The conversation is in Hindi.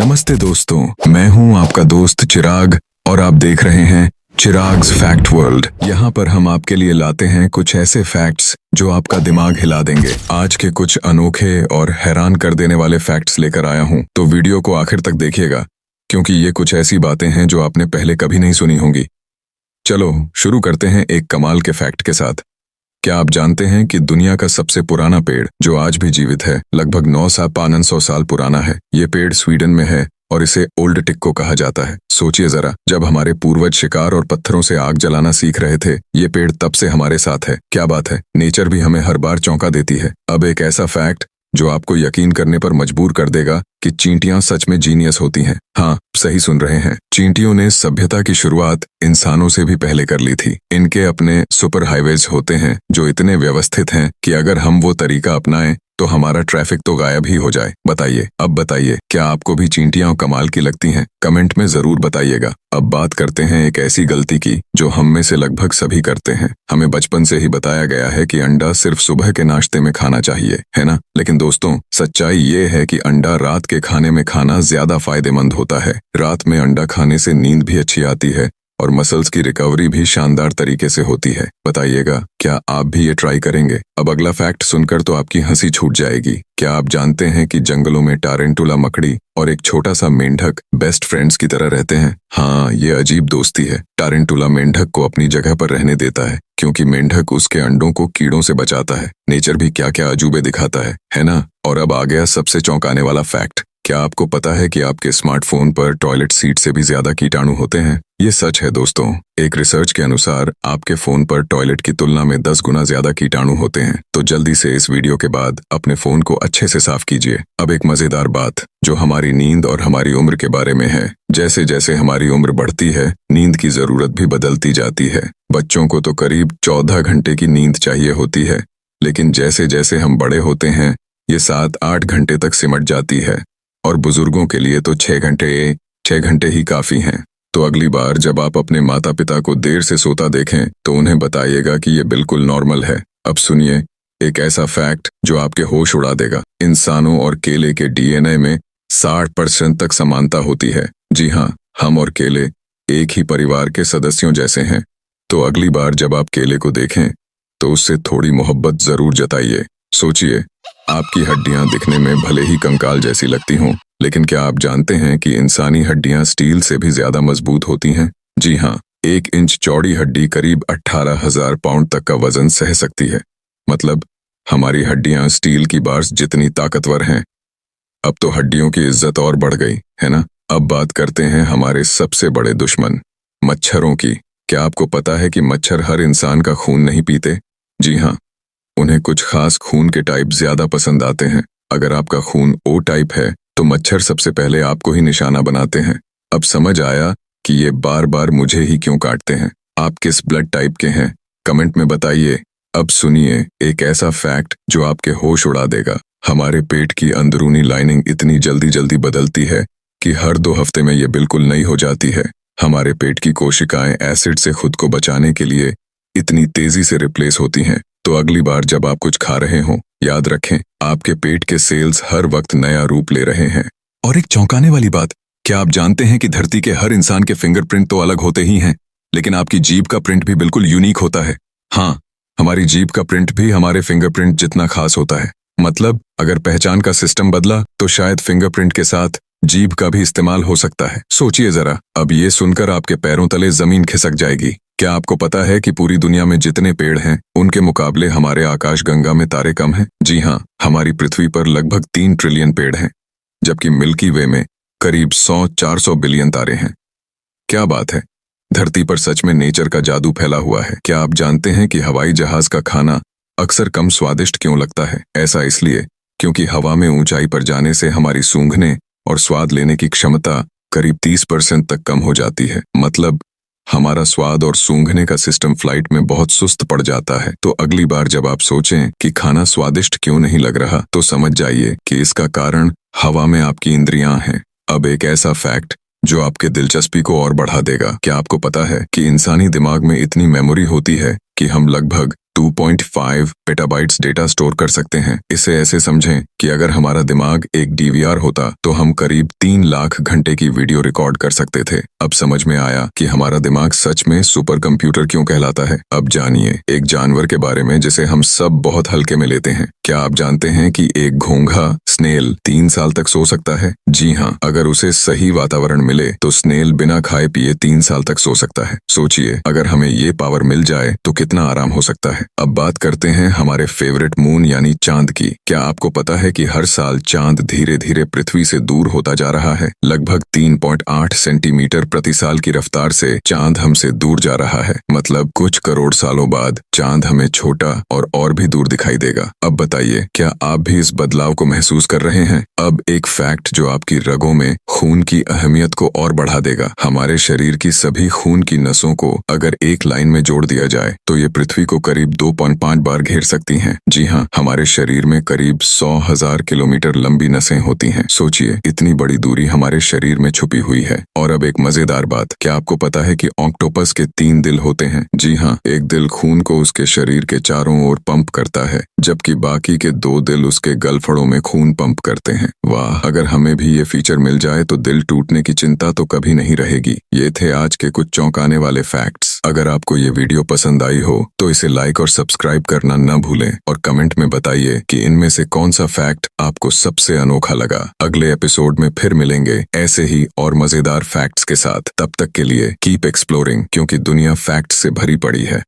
नमस्ते दोस्तों, मैं हूं आपका दोस्त चिराग और आप देख रहे हैं चिराग्स फैक्ट वर्ल्ड। यहाँ पर हम आपके लिए लाते हैं कुछ ऐसे फैक्ट्स जो आपका दिमाग हिला देंगे। आज के कुछ अनोखे और हैरान कर देने वाले फैक्ट्स लेकर आया हूँ, तो वीडियो को आखिर तक देखिएगा क्योंकि ये कुछ ऐसी बातें हैं जो आपने पहले कभी नहीं सुनी होंगी। चलो शुरू करते हैं एक कमाल के फैक्ट के साथ। क्या आप जानते हैं कि दुनिया का सबसे पुराना पेड़ जो आज भी जीवित है लगभग 9,500 साल पुराना है। ये पेड़ स्वीडन में है और इसे ओल्ड टिक्को कहा जाता है। सोचिए जरा, जब हमारे पूर्वज शिकार और पत्थरों से आग जलाना सीख रहे थे, ये पेड़ तब से हमारे साथ है। क्या बात है, नेचर भी हमें हर बार चौंका देती है। अब एक ऐसा फैक्ट जो आपको यकीन करने पर मजबूर कर देगा कि चींटियां सच में जीनियस होती हैं। हाँ, सही सुन रहे हैं, चींटियों ने सभ्यता की शुरुआत इंसानों से भी पहले कर ली थी। इनके अपने सुपर हाईवेज होते हैं जो इतने व्यवस्थित हैं कि अगर हम वो तरीका अपनाएं तो हमारा ट्रैफिक तो गायब ही हो जाए। अब बताइए, क्या आपको भी चींटियां कमाल की लगती हैं? कमेंट में जरूर बताइएगा। अब बात करते हैं एक ऐसी गलती की जो हम में से लगभग सभी करते हैं। हमें बचपन से ही बताया गया है कि अंडा सिर्फ सुबह के नाश्ते में खाना चाहिए, है ना? लेकिन दोस्तों, सच्चाई ये है कि अंडा रात के खाने में खाना ज्यादा फायदेमंद होता है। रात में अंडा खाने से नींद भी अच्छी आती है और मसल्स की रिकवरी भी शानदार तरीके से होती है। बताइएगा, क्या आप भी ये ट्राई करेंगे? अब अगला फैक्ट सुनकर तो आपकी हंसी छूट जाएगी। क्या आप जानते हैं कि जंगलों में टारेंटुला मकड़ी और एक छोटा सा मेंढक बेस्ट फ्रेंड्स की तरह रहते हैं? हाँ, ये अजीब दोस्ती है। टारेंटुला मेंढक को अपनी जगह पर रहने देता है क्योंकि मेंढक उसके अंडों को कीड़ों से बचाता है। नेचर भी क्या क्या अजूबे दिखाता है ना? और अब आ गया सबसे चौंकाने वाला फैक्ट। क्या आपको पता है कि आपके स्मार्टफोन पर टॉयलेट सीट से भी ज्यादा कीटाणु होते हैं? ये सच है दोस्तों। एक रिसर्च के अनुसार आपके फोन पर टॉयलेट की तुलना में 10 गुना ज्यादा कीटाणु होते हैं। तो जल्दी से इस वीडियो के बाद अपने फोन को अच्छे से साफ कीजिए। अब एक मजेदार बात जो हमारी नींद और हमारी उम्र के बारे में है। जैसे जैसे हमारी उम्र बढ़ती है, नींद की जरूरत भी बदलती जाती है। बच्चों को तो करीब 14 घंटे की नींद चाहिए होती है, लेकिन जैसे जैसे हम बड़े होते हैं ये 7-8 घंटे तक सिमट जाती है और बुजुर्गों के लिए तो 6 घंटे ही काफी हैं। तो अगली बार जब आप अपने माता पिता को देर से सोता देखें तो उन्हें बताइएगा कि ये बिल्कुल नॉर्मल है। अब सुनिए एक ऐसा फैक्ट जो आपके होश उड़ा देगा। इंसानों और केले के डीएनए में 60% तक समानता होती है। जी हाँ, हम और केले एक ही परिवार के सदस्यों जैसे हैं। तो अगली बार जब आप केले को देखें तो उससे थोड़ी मोहब्बत जरूर जताइए। सोचिए, आपकी हड्डियां दिखने में भले ही कंकाल जैसी लगती हों, लेकिन क्या आप जानते हैं कि इंसानी हड्डियां स्टील से भी ज्यादा मजबूत होती हैं? जी हाँ, 1 इंच चौड़ी हड्डी करीब 18,000 पाउंड तक का वजन सह सकती है। मतलब हमारी हड्डियां स्टील की बार्स जितनी ताकतवर हैं। अब तो हड्डियों की इज्जत और बढ़ गई, है ना? अब बात करते हैं हमारे सबसे बड़े दुश्मन मच्छरों की। क्या आपको पता है कि मच्छर हर इंसान का खून नहीं पीते? जी हाँ, उन्हें कुछ खास खून के टाइप ज्यादा पसंद आते हैं। अगर आपका खून ओ टाइप है तो मच्छर सबसे पहले आपको ही निशाना बनाते हैं। अब समझ आया कि ये बार बार मुझे ही क्यों काटते हैं। आप किस ब्लड टाइप के हैं? कमेंट में बताइए। अब सुनिए एक ऐसा फैक्ट जो आपके होश उड़ा देगा। हमारे पेट की अंदरूनी लाइनिंग इतनी जल्दी जल्दी बदलती है कि हर 2 हफ्ते में ये बिल्कुल नई हो जाती है। हमारे पेट की कोशिकाएं एसिड से खुद को बचाने के लिए इतनी तेजी से रिप्लेस होती हैं। तो अगली बार जब आप कुछ खा रहे हों, याद रखें आपके पेट के सेल्स हर वक्त नया रूप ले रहे हैं। और एक चौंकाने वाली बात, क्या आप जानते हैं कि धरती के हर इंसान के फिंगरप्रिंट तो अलग होते ही हैं, लेकिन आपकी जीभ का प्रिंट भी बिल्कुल यूनिक होता है। हाँ, हमारी जीभ का प्रिंट भी हमारे फिंगरप्रिंट जितना खास होता है। मतलब अगर पहचान का सिस्टम बदला तो शायद फिंगरप्रिंट के साथ जीभ का भी इस्तेमाल हो सकता है। सोचिए जरा, अब ये सुनकर आपके पैरों तले जमीन खिसक जाएगी। क्या आपको पता है कि पूरी दुनिया में जितने पेड़ हैं उनके मुकाबले हमारे आकाशगंगा में तारे कम हैं? जी हाँ, हमारी पृथ्वी पर लगभग 3 ट्रिलियन पेड़ हैं, जबकि मिल्की वे में करीब 100-400 बिलियन तारे हैं। क्या बात है, धरती पर सच में नेचर का जादू फैला हुआ है। क्या आप जानते हैं कि हवाई जहाज का खाना अक्सर कम स्वादिष्ट क्यों लगता है? ऐसा इसलिए क्योंकि हवा में ऊंचाई पर जाने से हमारी सूंघने और स्वाद लेने की क्षमता करीब 30% तक कम हो जाती है। मतलब हमारा स्वाद और सूंघने का सिस्टम फ्लाइट में बहुत सुस्त पड़ जाता है। तो अगली बार जब आप सोचें कि खाना स्वादिष्ट क्यों नहीं लग रहा, तो समझ जाइए कि इसका कारण हवा में आपकी इंद्रियां हैं। अब एक ऐसा फैक्ट जो आपके दिलचस्पी को और बढ़ा देगा। क्या आपको पता है कि इंसानी दिमाग में इतनी मेमोरी होती है कि हम लगभग 2.5 पेटाबाइट्स डेटा स्टोर कर सकते हैं। इसे ऐसे समझें कि अगर हमारा दिमाग एक डीवीआर होता तो हम करीब 3 लाख घंटे की वीडियो रिकॉर्ड कर सकते थे। अब समझ में आया कि हमारा दिमाग सच में सुपर कंप्यूटर क्यों कहलाता है। अब जानिए एक जानवर के बारे में जिसे हम सब बहुत हल्के में लेते हैं। क्या आप जानते हैं कि एक घोंघा स्नेल 3 साल तक सो सकता है? जी हाँ, अगर उसे सही वातावरण मिले तो स्नेल बिना खाए पिए 3 साल तक सो सकता है। सोचिए अगर हमें ये पावर मिल जाए तो कितना आराम हो सकता है। अब बात करते हैं हमारे फेवरेट मून यानी चांद की। क्या आपको पता है कि हर साल चांद धीरे धीरे पृथ्वी से दूर होता जा रहा है? लगभग 3.8 सेंटीमीटर प्रति साल की रफ्तार से चांद हमसे दूर जा रहा है। मतलब कुछ करोड़ सालों बाद चांद हमें छोटा और भी दूर दिखाई देगा। अब बताइए क्या आप भी इस बदलाव को महसूस कर रहे हैं? अब एक फैक्ट जो आपकी रगों में खून की अहमियत को और बढ़ा देगा। हमारे शरीर की सभी खून की नसों को अगर एक लाइन में जोड़ दिया जाए तो ये पृथ्वी को करीब 2.5 बार घेर सकती हैं। जी हाँ, हमारे शरीर में करीब 100,000 किलोमीटर लंबी नसें होती हैं। सोचिए इतनी बड़ी दूरी हमारे शरीर में छुपी हुई है। और अब एक मजेदार बात, क्या आपको पता है कि ऑक्टोपस के 3 दिल होते हैं? जी हाँ, एक दिल खून को उसके शरीर के चारों ओर पंप करता है जबकि बाकी के 2 दिल उसके गलफड़ों में खून पंप करते हैं। वाह, अगर हमें भी ये फीचर मिल जाए तो दिल टूटने की चिंता तो कभी नहीं रहेगी। ये थे आज के कुछ चौंकाने वाले फैक्ट्स। अगर आपको ये वीडियो पसंद आई हो तो इसे लाइक और सब्सक्राइब करना न भूलें और कमेंट में बताइए कि इनमें से कौन सा फैक्ट आपको सबसे अनोखा लगा। अगले एपिसोड में फिर मिलेंगे ऐसे ही और मजेदार फैक्ट्स के साथ। तब तक के लिए कीप एक्सप्लोरिंग, क्योंकि दुनिया फैक्ट्स से भरी पड़ी है।